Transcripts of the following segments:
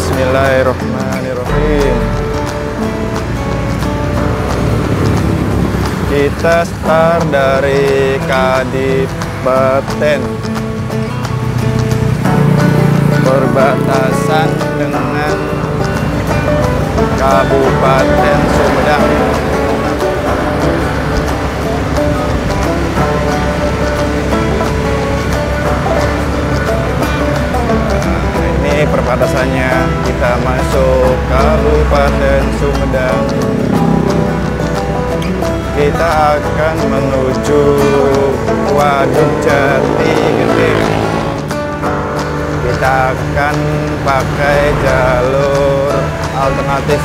Bismillahirrahmanirrahim. Kita start dari Kadipaten perbatasan dengan Kabupaten Sumedang. Ini perbatasannya, kita masuk Kabupaten Sumedang. Kita akan menuju Waduk Jati Gede. Kita akan pakai jalur alternatif.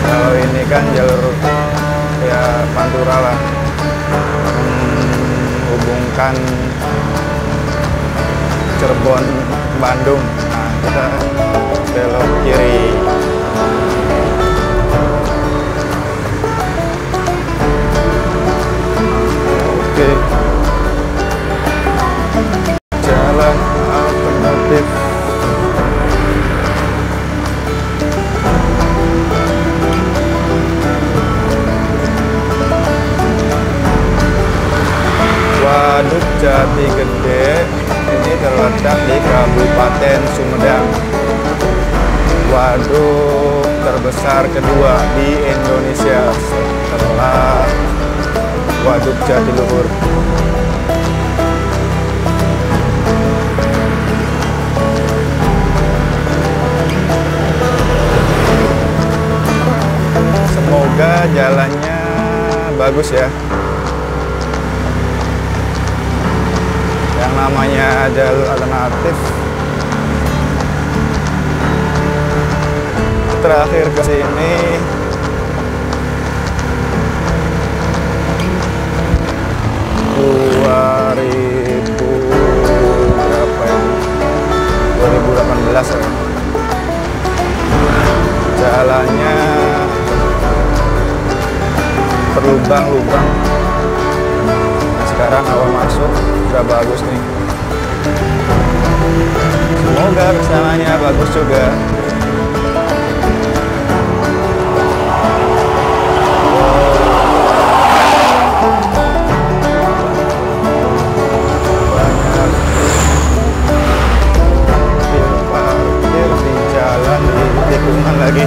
Kalau ini kan jalur ya Pantura lah, menghubungkan Cirebon, Bandung. Nah, kita belok kiri. Oke. Jalan alternatif. Waduk Jati Gede ini terletak di Kabupaten Sumedang. Waduk terbesar kedua di Indonesia setelah Waduk Jatiluhur. Semoga jalannya bagus ya. Yang namanya jalur alternatif, terakhir ke sini berapa ya? 2018 ya. Jalannya berlubang-lubang. Sekarang awal masuk udah bagus nih. Semoga bersamanya bagus juga. Banyak parkir di jalan, di tikungan lagi.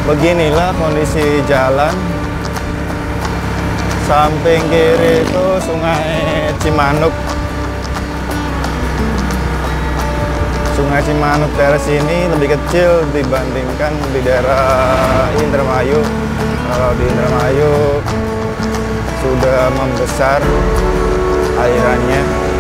Beginilah kondisi jalan. Samping kiri itu Sungai Cimanuk. Sungai Cimanuk daerah sini lebih kecil dibandingkan di daerah Indramayu. Kalau di Indramayu sudah membesar airannya.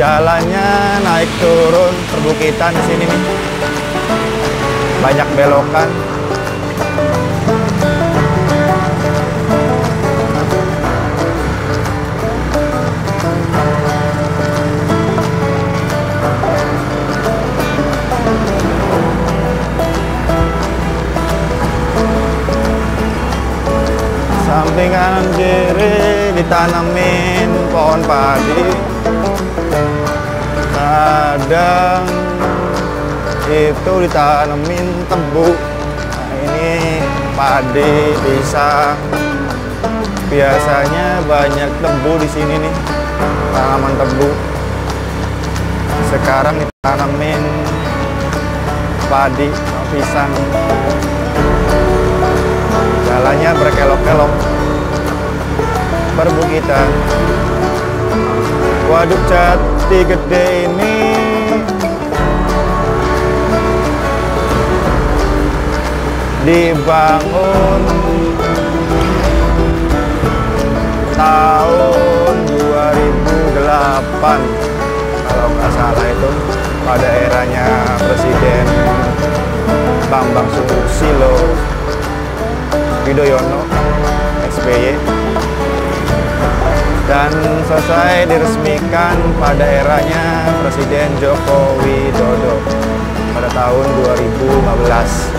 Jalannya naik turun perbukitan di sini nih. Banyak belokan. Samping kanan kiri ditanamin pohon padi. Kadang itu ditanemin tebu. Nah, ini padi, pisang. Biasanya banyak tebu di sini nih, tanaman tebu. Sekarang ditanemin padi, pisang. Jalannya berkelok-kelok, perbukitan. Waduk Jati Gede ini dibangun Bambang Susilo Yudhoyono SBY, dan selesai diresmikan pada eranya Presiden Joko Widodo pada tahun 2015.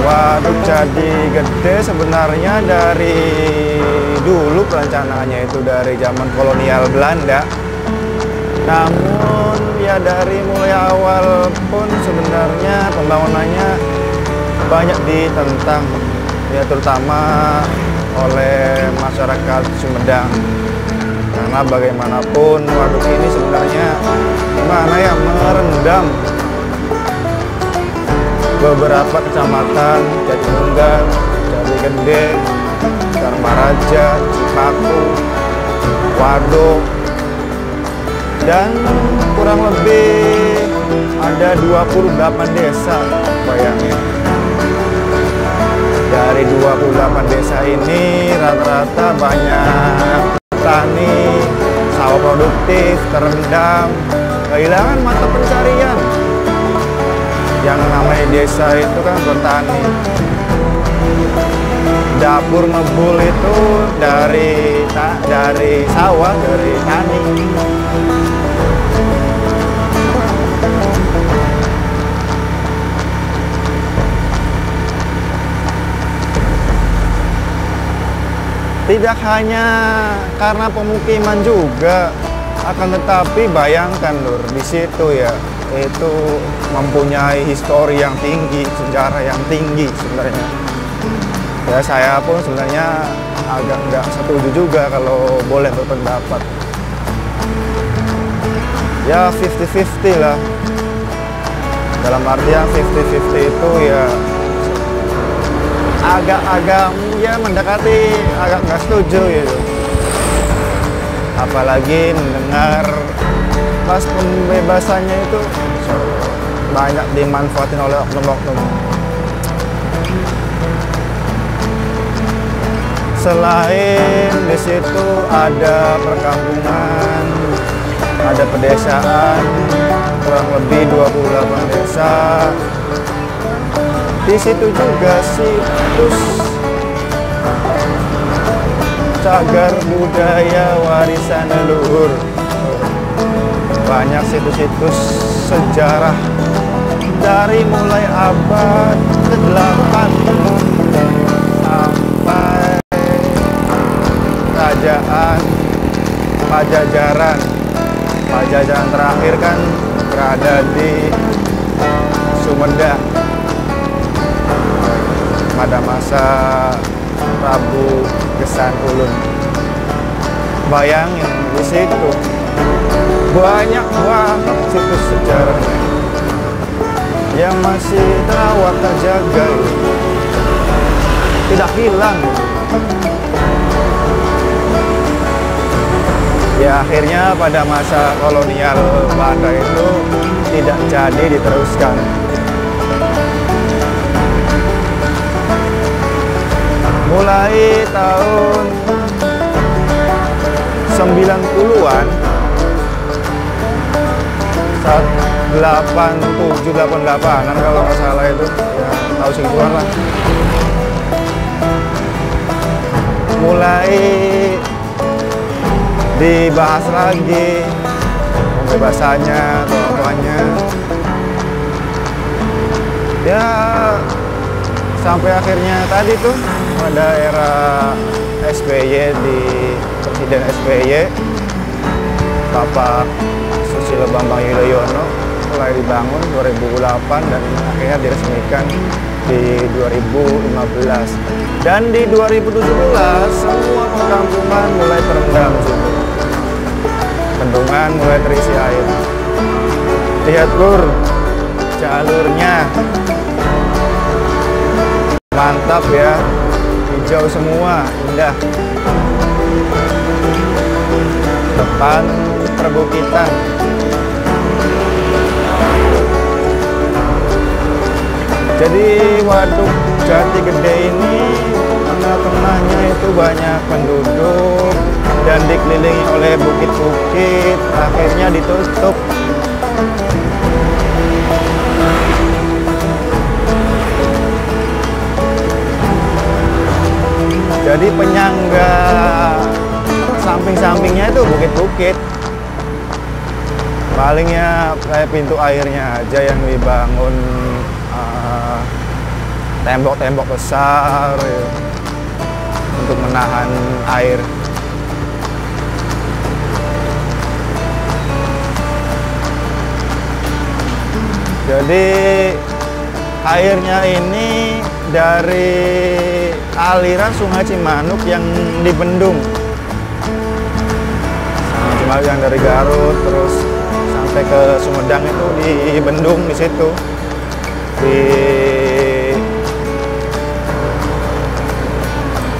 Waduk Jati Gede sebenarnya dari dulu perencanaannya itu dari zaman kolonial Belanda. Namun ya dari mulai awal pun sebenarnya pembangunannya banyak ditentang, ya terutama oleh masyarakat Sumedang. Karena bagaimanapun waduk ini sebenarnya gimana ya, merendam beberapa kecamatan, Jatinunggal, Jati Gede, Dharmaraja, Cipaku, Waduk, dan kurang lebih ada 28 desa, bayangin. Dari 28 desa ini rata-rata banyak petani, sawah produktif, terendam, kehilangan mata pencarian. Yang namanya desa itu kan bertani. Dapur ngebul itu dari sawah, dari tani. Tidak hanya karena pemukiman juga, akan tetapi bayangkan Lur, di situ ya, itu mempunyai histori yang tinggi, sejarah yang tinggi sebenarnya. Ya saya pun sebenarnya agak nggak setuju juga kalau boleh berpendapat. Ya 50-50 lah. Dalam artian 50-50 itu ya agak-agak ya mendekati agak nggak setuju gitu. Apalagi mendengar pas pembebasannya itu banyak dimanfaatin oleh oknum-oknum. Selain di situ ada perkampungan, ada pedesaan, kurang lebih 28 desa. Di situ juga situs cagar budaya warisan leluhur. Banyak situs-situs sejarah dari mulai abad ke-8 sampai kerajaan Pajajaran. Pajajaran terakhir kan berada di Sumedang pada masa Prabu Gesan Ulun. Bayangin di situ banyak banget situs sejarahnya yang masih terawat, terjaga, tidak hilang. Ya akhirnya pada masa kolonial Belanda itu tidak jadi diteruskan. Mulai tahun 90-an, 87-88an kalau nggak salah itu, ya tahu segituan lah. Mulai dibahas lagi pembebasannya, tokoh-tokohnya. Ya sampai akhirnya tadi tuh pada era SBY, di Presiden SBY Bapak Susilo Bambang Yudhoyono mulai dibangun 2008 dan akhirnya diresmikan di 2015. Dan di 2017 semua perkampungan mulai terendam situ. Bendungan mulai terisi air. Lihat Lur, jalurnya mantap ya, hijau semua, indah. Depan perbukitan. Jadi Waduk Jati Gede ini tengah-tengahnya itu banyak penduduk dan dikelilingi oleh bukit-bukit, akhirnya ditutup. Jadi penyangga samping-sampingnya itu bukit-bukit. Palingnya kayak pintu airnya aja yang dibangun tembok-tembok besar ya, untuk menahan air. Jadi airnya ini dari aliran Sungai Cimanuk yang dibendung. Sungai Cimanuk yang dari Garut terus sampai ke Sumedang itu dibendung di situ. Di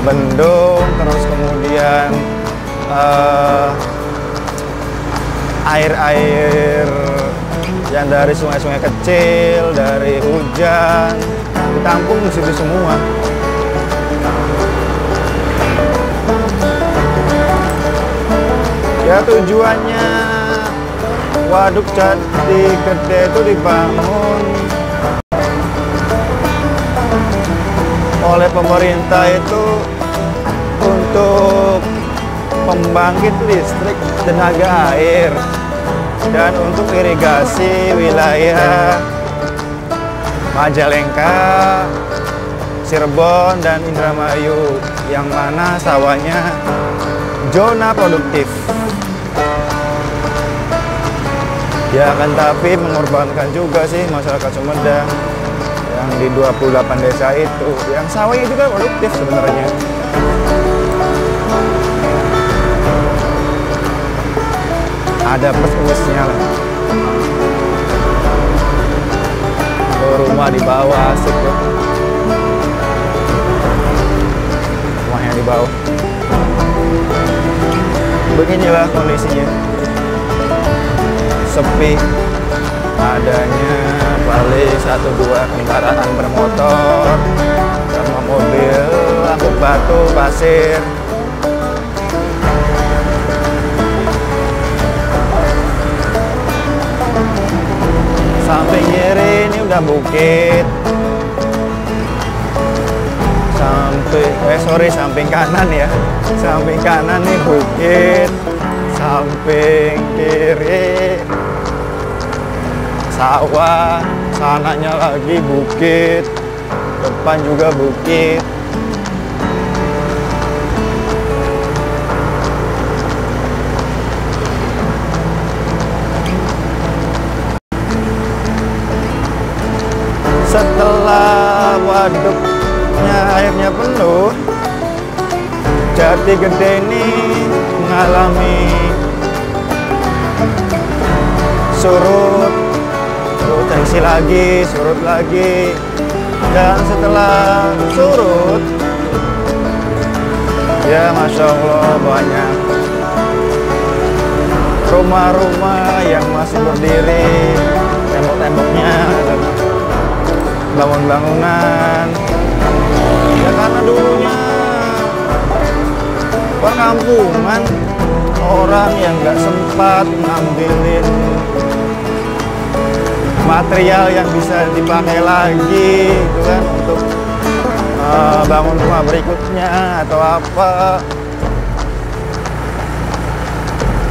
bendung terus kemudian air-air yang dari sungai-sungai kecil, dari hujan ditampung di situ semua. Ya tujuannya Waduk Jati Gede itu dibangun oleh pemerintah itu untuk pembangkit listrik tenaga air dan untuk irigasi wilayah Majalengka, Cirebon, dan Indramayu yang mana sawahnya zona produktif. Ya akan tapi mengorbankan juga sih masyarakat Sumedang yang di 28 desa itu, yang sawahnya juga produktif sebenarnya. Ada plus-plusnya lah. Rumah di bawah asik tuh. Rumahnya di bawah. Beginilah kondisinya. Sepi. Adanya paling 1-2 kendaraan bermotor sama mobil angkut batu, pasir. Samping kiri ini udah bukit. Samping kanan ya. Samping kanan nih bukit. Samping kiri sawah, sananya lagi bukit. Depan juga bukit. Setelah waduknya airnya penuh, Jati Gede ini mengalami surut tensi lagi, surut lagi, dan setelah surut, ya Masya Allah banyak rumah-rumah yang masih berdiri, tembok-temboknya, bangun-bangunan. Ya karena dulunya perkampungan, orang yang nggak sempat ngambilin material yang bisa dipakai lagi gitu kan untuk bangun rumah berikutnya atau apa.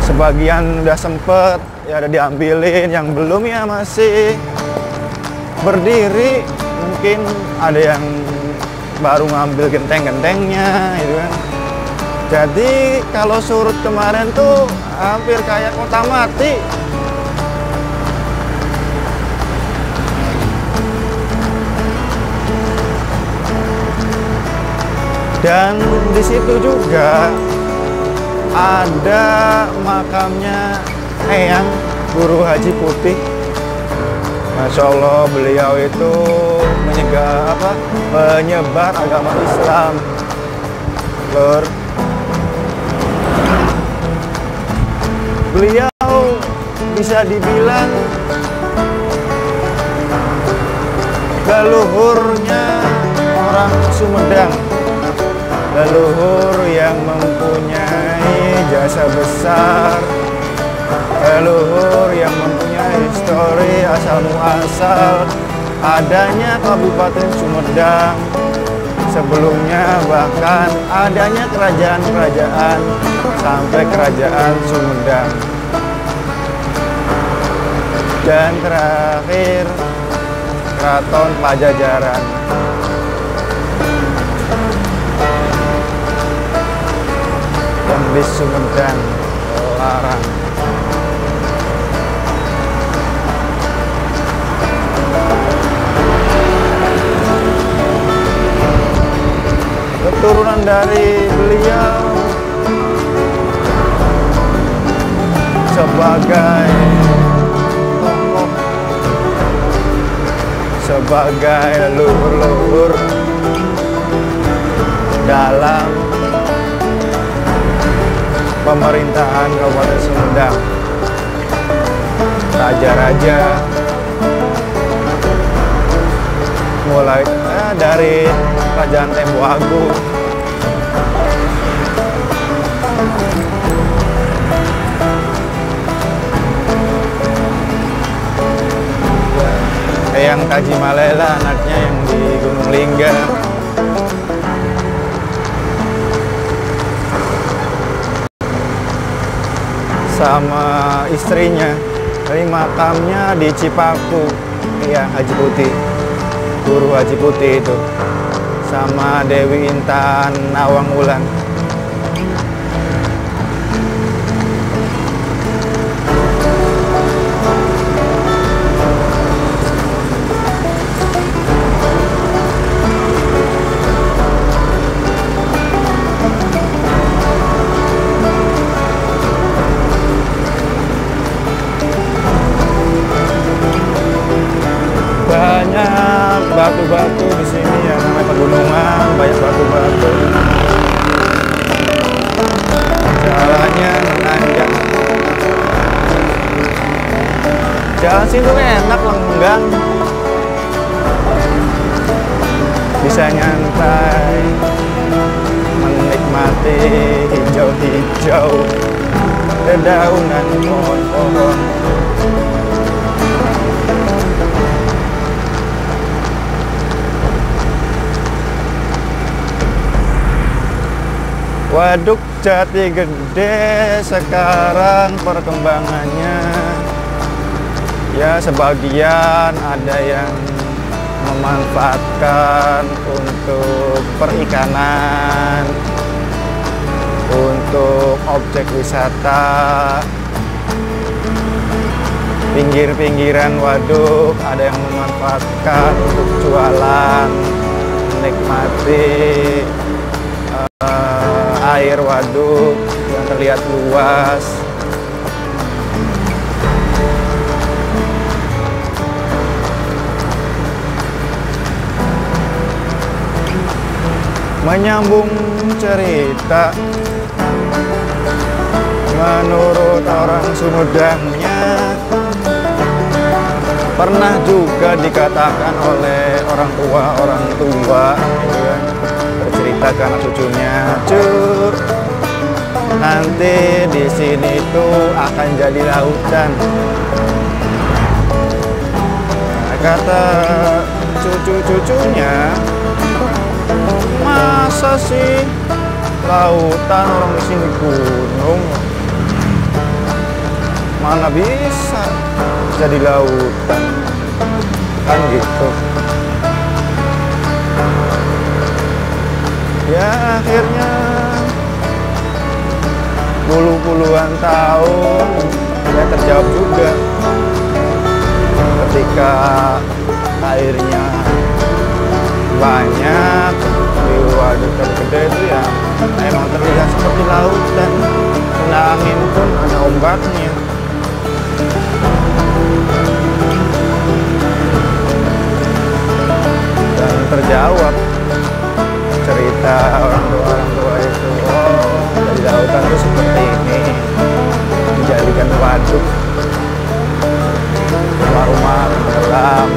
Sebagian udah sempet ya ada diambilin, yang belum ya masih berdiri, mungkin ada yang baru ngambil genteng-gentengnya gitu kan. Jadi kalau surut kemarin tuh hampir kayak kota mati. Dan di situ juga ada makamnya Eyang Guru Haji Putih. Masya Allah, beliau itu menyebar agama Islam. Lur. Beliau bisa dibilang leluhurnya orang Sumedang, leluhur yang mempunyai jasa besar, leluhur yang mempunyai histori asal muasal adanya Kabupaten Sumedang Sebelumnya bahkan adanya kerajaan-kerajaan sampai kerajaan Sumedang. Dan terakhir Keraton Pajajaran. Yang di Sumedang, Larang. Keturunan dari beliau sebagai tokoh, sebagai leluhur-leluhur dalam pemerintahan Kabupaten Sumedang. Raja-raja mulai dari Kerajaan Tempo Agung, Eyang Kaji Malela, anaknya yang di Gunung Lingga, sama istrinya. Dari makamnya di Cipaku, Eyang Haji Putih, Guru Haji Putih itu, sama Dewi Intan Nawang Wulan. Banyak batu-batu di sini ya, namanya pegunungan, banyak batu-batu. Jalannya menanjak. Jalan sini enak, lenggang. Bisa nyantai, menikmati hijau-hijau dedaunan pohon-pohon. Waduk Jati Gede sekarang perkembangannya ya sebagian ada yang memanfaatkan untuk perikanan, untuk objek wisata. Pinggir-pinggiran waduk ada yang memanfaatkan untuk jualan, menikmati air waduk yang terlihat luas. Menyambung cerita, menurut orang Sumedangnya pernah juga dikatakan oleh orang tua gitu kan, bercerita ke anak cucunya, "Cuk, nanti di sini tuh akan jadi lautan." Nah, kata cucu-cucunya, "Masa sih lautan, orang di sini gunung, mana bisa jadi lautan?" Kan gitu. Ya akhirnya puluhan tahun ya terjawab juga ketika airnya banyak di waduk gede itu ya emang terlihat seperti lautan. Kena angin pun ada ombaknya. Dan terjawab cerita orang tua itu, oh dari lautan itu seperti ini, dijadikan waduk, rumah-rumah tenggelam.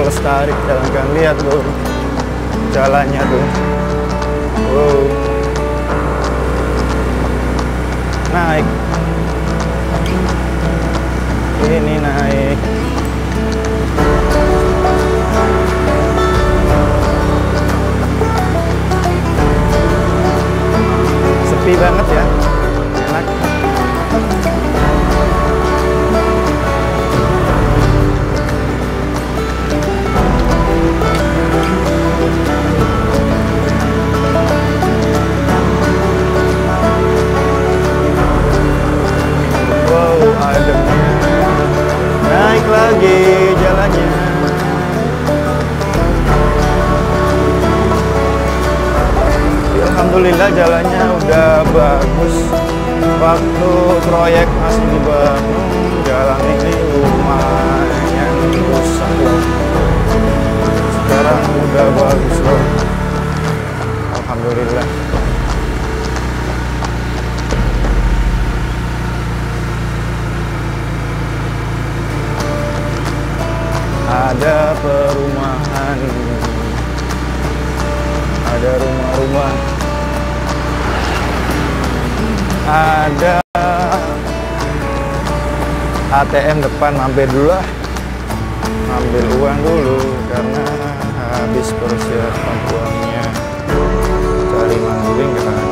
Lestari Jalan Gang. Lihat tuh jalannya tuh. Wow. Naik. Ini naik. Sepi banget ya. Enak. Naik lagi jalannya. Alhamdulillah jalannya udah bagus. Waktu proyek masih dibangun, jalan ini lumayan rusak. Sekarang udah bagus loh. Alhamdulillah. Ada perumahan, ada rumah-rumah, ada ATM depan. Mampir dulu lah, ambil uang dulu karena habis persiapan uangnya. Cari mangling kan.